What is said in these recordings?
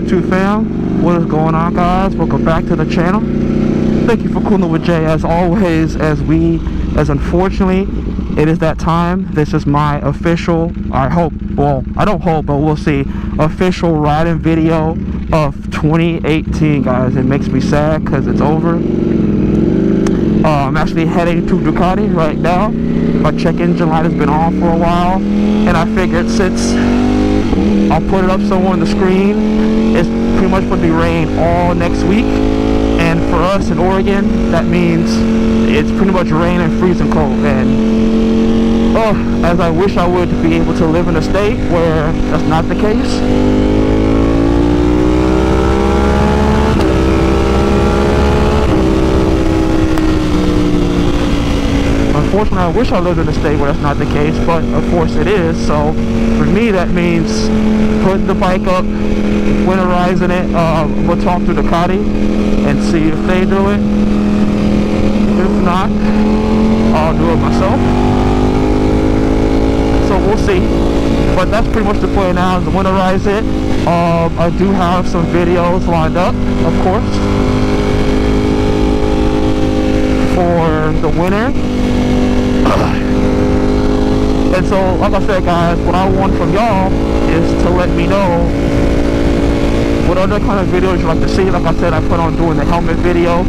YouTube fam, what is going on, guys? Welcome back to the channel. Thank you for cooling with Jay as always. As unfortunately it is that time. This is my official, I don't hope, but we'll see, official riding video of 2018, guys. It makes me sad because it's over. I'm actually heading to Ducati right now. My check engine light has been on for a while, and I figured since I'll put it up somewhere on the screen, it's pretty much going to be rain all next week, and for us in Oregon, that means it's pretty much rain and freezing cold. And as I wish I would be able to live in a state where that's not the case. Unfortunately, I wish I lived in a state where that's not the case, but of course it is. So for me, that means putting the bike up, winterizing it. We'll talk to Ducati and see if they do it. If not, I'll do it myself. So we'll see. But that's pretty much the plan now, is to winterize it. I do have some videos lined up, of course, for the winter. And so, like I said, guys, what I want from y'all is to let me know what other kind of videos you'd like to see. Like I said, I plan on doing the helmet video,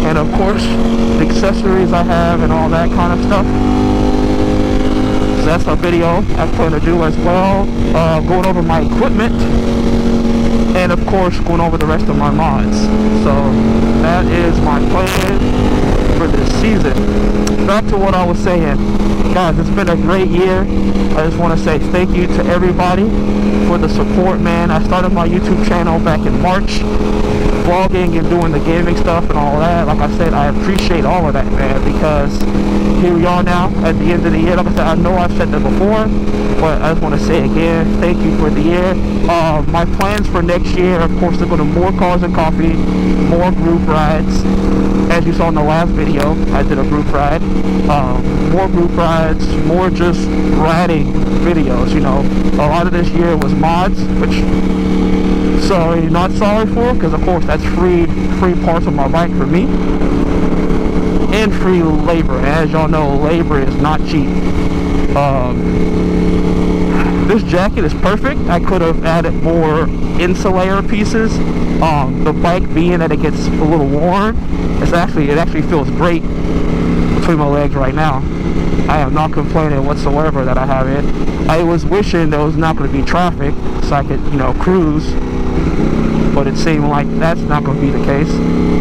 and of course the accessories I have and all that kind of stuff. So that's a video I plan to do as well, going over my equipment, and of course going over the rest of my mods. So that is my plan for this season. Back to what I was saying, guys, it's been a great year. I just want to say thank you to everybody for the support, man. I started my YouTube channel back in March, vlogging and doing the gaming stuff and all that. Like I said, I appreciate all of that, man, because here we are now at the end of the year. Like I said, I know I've said that before, but I just want to say again, thank you for the year. My plans for next year, of course, they're going to more cars and coffee, more group rides. As you saw in the last video, I did a group ride. More group rides, more just riding videos, you know. A lot of this year was mods, which not sorry for, because of course that's free parts of my bike for me, and free labor. As y'all know, labor is not cheap. This jacket is perfect. I could have added more insulator pieces. The bike, being that it gets a little warm, it actually feels great between my legs right now. I am not complaining whatsoever that I have it. I was wishing there was not going to be traffic so I could, cruise, but it seemed like that's not going to be the case,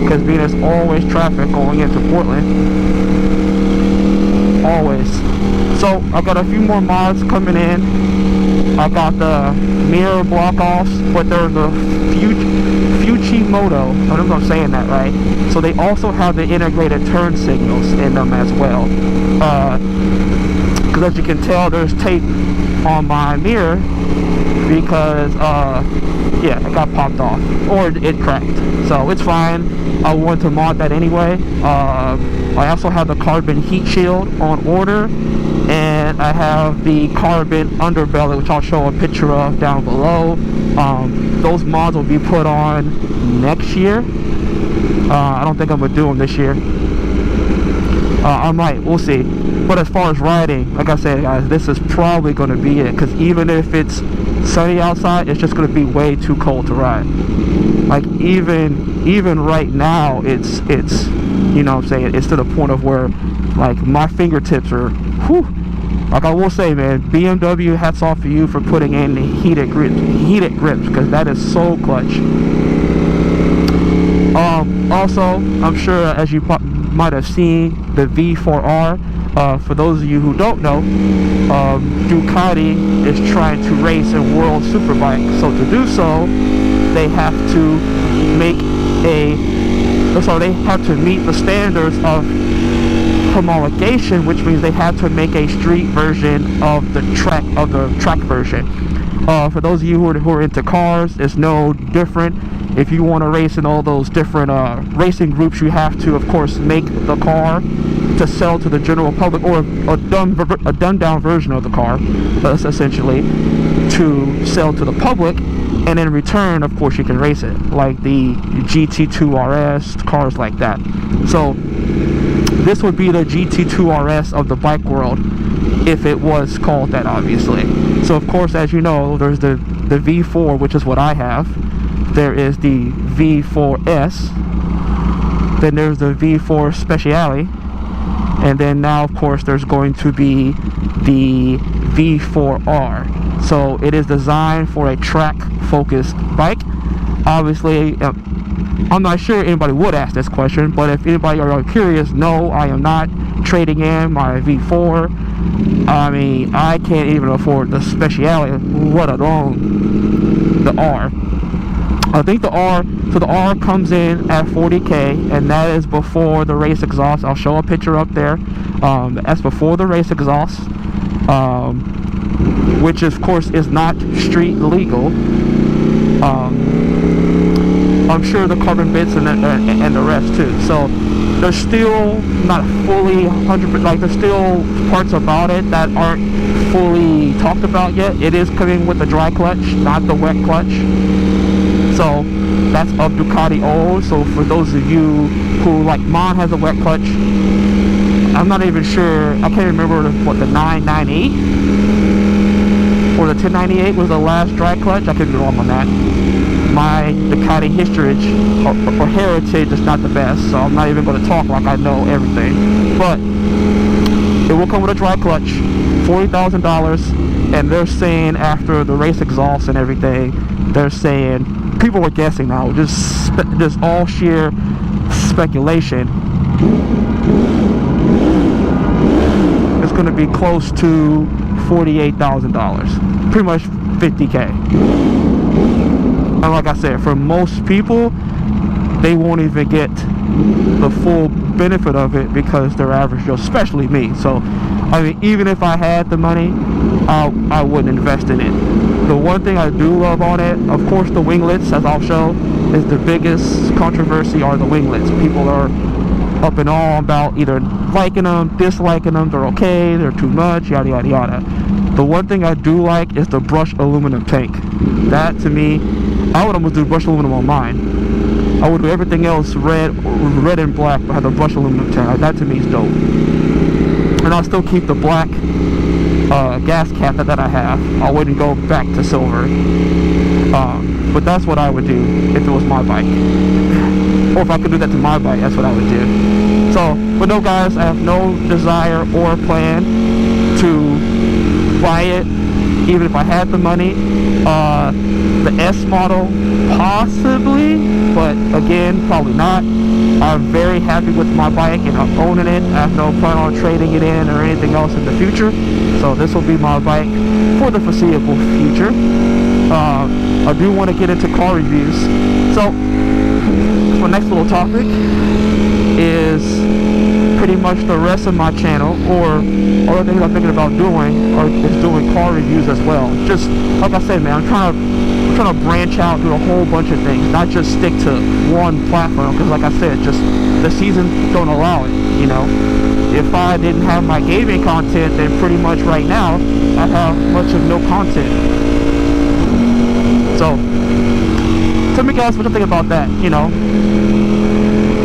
because there's always traffic going into Portland, always. So I got a few more mods coming in. I got the mirror block offs, but they're the Moto. I don't know if I'm saying that right. So they also have the integrated turn signals in them as well. Because as you can tell, there's tape on my mirror because yeah, it got popped off, or it cracked. So it's fine. I wanted to mod that anyway. I also have the carbon heat shield on order, and I have the carbon underbelly, which I'll show a picture of down below. Those mods will be put on next year. I don't think I'm gonna do them this year. I might, we'll see. But as far as riding, like I said, guys, this is probably going to be it, because even if it's sunny outside, it's just going to be way too cold to ride. Like even right now, it's you know what I'm saying, it's to the point of where like my fingertips are, whew. Like I will say, man, BMW, hats off to you for putting in the heated grips, because that is so clutch. Also, I'm sure as you might have seen the V4R. For those of you who don't know, Ducati is trying to race in World Superbike. So to do so, they have to make they have to meet the standards of homologation, which means they have to make a street version of the track version. For those of you who are into cars, it's no different. If you want to race in all those different racing groups, you have to, of course, make the car to sell to the general public, or a dumbed down version of the car, essentially, to sell to the public. and in return, of course, you can race it, like the GT2 RS, cars like that. So this would be the GT2 RS of the bike world, if it was called that, obviously. So of course, as you know, there's the V4, which is what I have. There is the V4S. Then there's the V4 Speciale. And then now, of course, there's going to be the V4R. So it is designed for a track-focused bike. Obviously, I'm not sure anybody would ask this question, but if anybody are curious, no, I am not trading in my V4. I mean, I can't even afford the Speciale, let alone the R. I think the R comes in at $40K, and that is before the race exhaust. I'll show a picture up there. That's before the race exhaust, which of course is not street legal. I'm sure the carbon bits and the rest too. So there's still not fully 100%, like there's still parts about it that aren't fully talked about yet. It is coming with the dry clutch, not the wet clutch. So that's of Ducati old. So for those of you who, like, mine has a wet clutch. I'm not even sure, I can't remember what the 998 or the 1098 was the last dry clutch. I could be wrong on that. My Ducati history or heritage is not the best, so I'm not even going to talk like I know everything. But it will come with a dry clutch, $40,000, and they're saying after the race exhaust and everything, they're saying, people were guessing now, just all sheer speculation, it's going to be close to $48,000, pretty much $50K. And like I said, for most people, they won't even get the full benefit of it because they're average Joe, especially me. So, I mean, even if I had the money, I wouldn't invest in it. The one thing I do love on it, of course, the winglets, as I'll show, is the biggest controversy are the winglets. People are up and all about either liking them, disliking them, they're okay, they're too much, yada yada yada. The one thing I do like is the brushed aluminum tank. That, to me, I would almost do brushed aluminum on mine. I would do everything else red and black, but have the brushed aluminum tank. That to me is dope. And I'll still keep the black gas cap that I have. I wouldn't go back to silver. But that's what I would do if it was my bike. Or if I could do that to my bike, that's what I would do. So, but no guys, I have no desire or plan to buy it, even if I had the money. The S model, possibly, but again, probably not. I'm very happy with my bike and I'm owning it. I have no plan on trading it in or anything else in the future. So this will be my bike for the foreseeable future. I do want to get into car reviews. So my next little topic is pretty much the rest of my channel, or other things I'm thinking about doing, is doing car reviews as well. Just like I said, man, I'm trying to branch out, do a whole bunch of things, not just stick to one platform, because like I said, just the season don't allow it, you know. If I didn't have my gaming content, then pretty much right now I have much of no content. So tell me guys what you think about that, you know.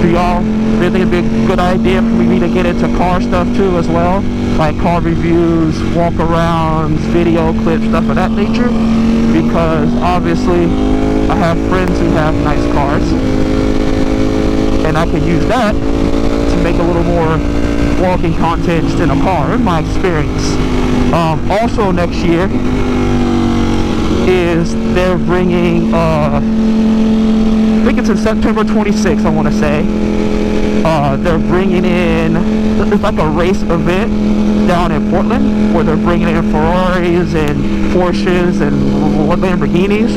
Do y'all think it'd be a good idea for me to get into car stuff too as well, like car reviews, walk arounds, video clips, stuff of that nature? Because obviously I have friends who have nice cars, and I can use that to make a little more walking content just in a car, in my experience. Also next year is they're bringing, I think it's in September 26th, I want to say. They're bringing in, it's like a race event down in Portland, where they're bringing in Ferraris and Porsches and Lamborghinis.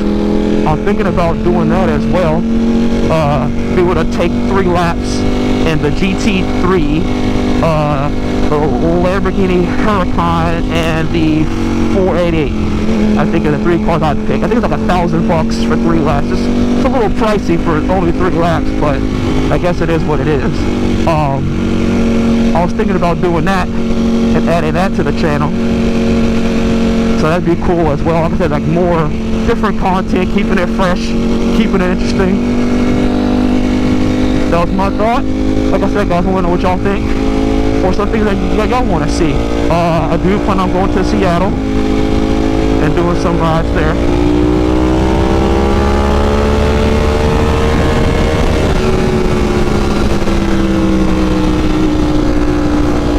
I'm thinking about doing that as well. Be able to take 3 laps in the GT3, the Lamborghini Huracan, and the 488. I think of the 3 cars I'd pick. I think it's like $1,000 for 3 laps. It's a little pricey for only 3 laps, but I guess it is what it is. I was thinking about doing that and adding that to the channel. So that'd be cool as well. Like I said, like more different content, keeping it fresh, keeping it interesting. That was my thought. Like I said, guys, I want to know what y'all think, or something that y'all want to see. I do plan on going to Seattle and doing some rides there.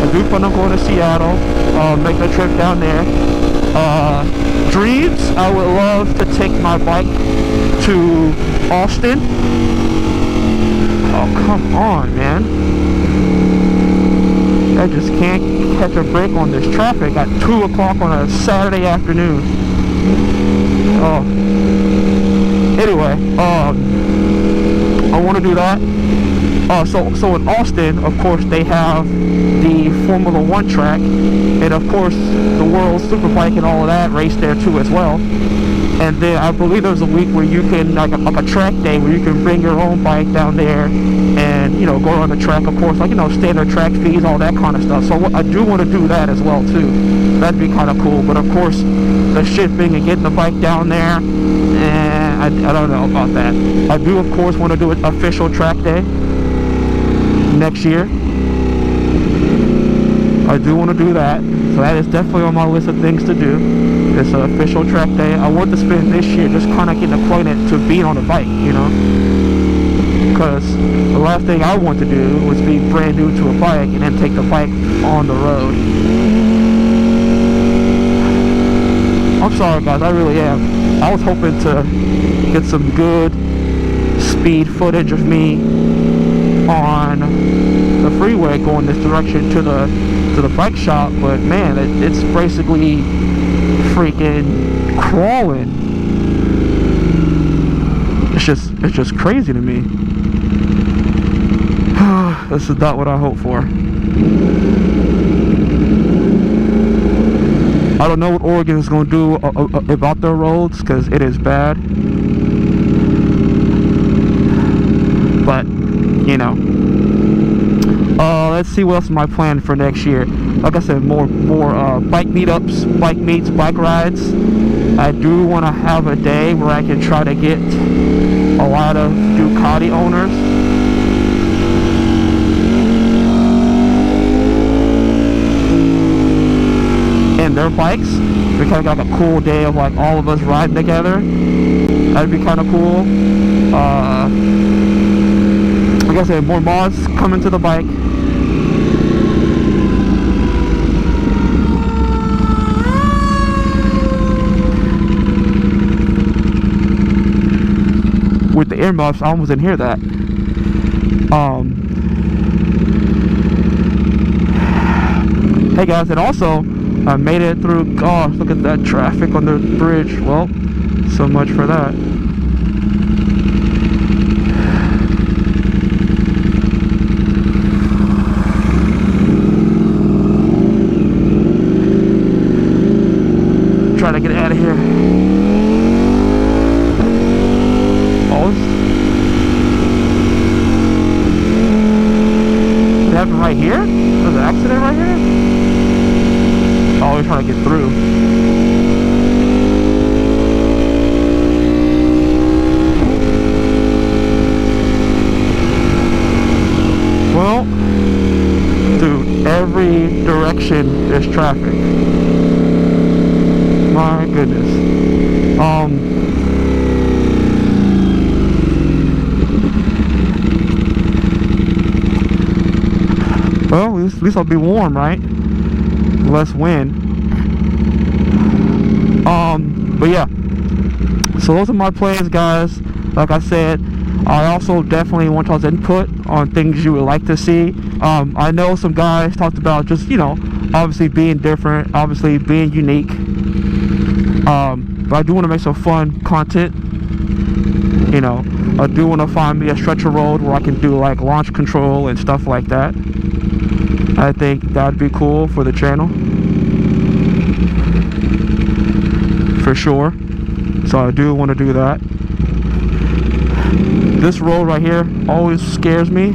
I do plan on going to Seattle, making a trip down there. Dreams, I would love to take my bike to Austin. Oh, come on, man. I just can't catch a break on this traffic at 2 o'clock on a Saturday afternoon. Oh. Anyway, I want to do that. So in Austin, of course, they have the Formula 1 track, and of course the World Superbike and all of that race there too as well. And then I believe there's a week where you can, like a track day, where you can bring your own bike down there and, you know, go on the track, of course, like, you know, standard track fees, all that kind of stuff. So I do want to do that as well too. That'd be kind of cool. But of course, the shipping and getting the bike down there, and I don't know about that. I do, of course, want to do an official track day next year. I do want to do that, so that is definitely on my list of things to do. It's an official track day. I want to spend this year just kind of getting acquainted to being on a bike, you know, because the last thing I want to do was be brand new to a bike and then take the bike on the road. I'm sorry, guys, I really am. I was hoping to get some good speed footage of me on the freeway going this direction to the bike shop, but man, it's basically freaking crawling. It's just crazy to me. This is not what I hoped for. I don't know what Oregon is going to do about their roads, because it is bad. But, you know, let's see what else is my plan for next year. Like I said, more bike meetups, bike meets, bike rides. I do want to have a day where I can try to get a lot of Ducati owners and their bikes. We kind of got like a cool day of like all of us riding together. That'd be kind of cool. Like I said, more mods coming to the bike. With the earmuffs, I almost didn't hear that. Hey guys, and also I made it through. Oh, look at that traffic on the bridge. Well, so much for that. Trying to get out of here. Oh, it happened right here? There's an accident right here? Oh, we're trying to get through. Well, dude, every direction there's traffic. My goodness. Well, at least I'll be warm, right? Less wind. But yeah. So those are my plans, guys. Like I said, I also definitely want y'all's input on things you would like to see. I know some guys talked about just, you know, obviously being different, obviously being unique. But I do want to make some fun content. You know, I do want to find me a stretch of road where I can do like launch control and stuff like that. I think that'd be cool for the channel, for sure. So I do want to do that. This road right here always scares me.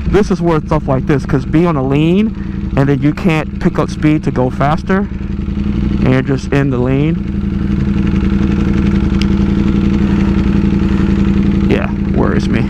This is where stuff like this, because be on a lean and then you can't pick up speed to go faster and you're just in the lane. me.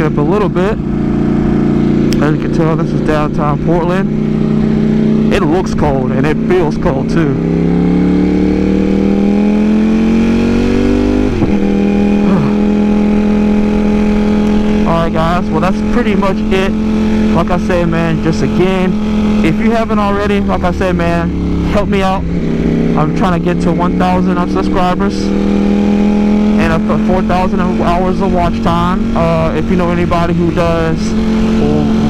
Up a little bit. As you can tell, this is downtown Portland. It looks cold and it feels cold too. Alright guys, well that's pretty much it. Like I said, man, just again, if you haven't already, like I said, man, help me out. I'm trying to get to 1,000 subscribers and up to 4,000 hours of watch time. If you know anybody who does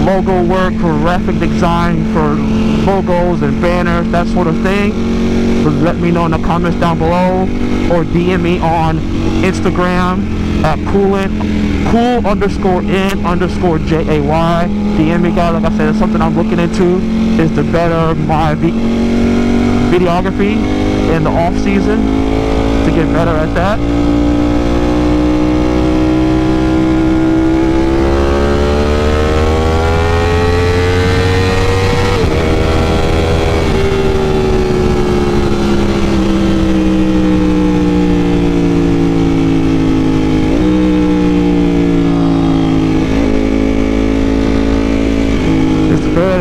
logo work or graphic design for logos and banners, that sort of thing, let me know in the comments down below, or DM me on Instagram at cool_n_jay. DM me, guys. Like I said, it's something I'm looking into, is to better my videography in the off season, to get better at that.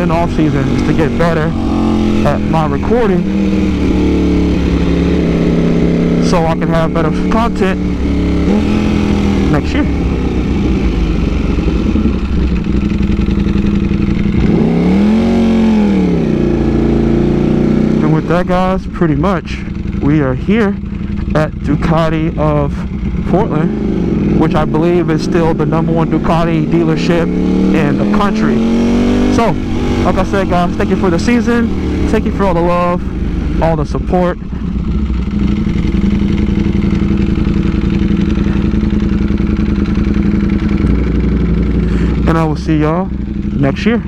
In off season is to get better at my recording, so I can have better content next year. And with that, guys, pretty much we are here at Ducati of Portland, which I believe is still the #1 Ducati dealership in the country. So, like I said, guys, thank you for the season. Thank you for all the love, all the support. And I will see y'all next year.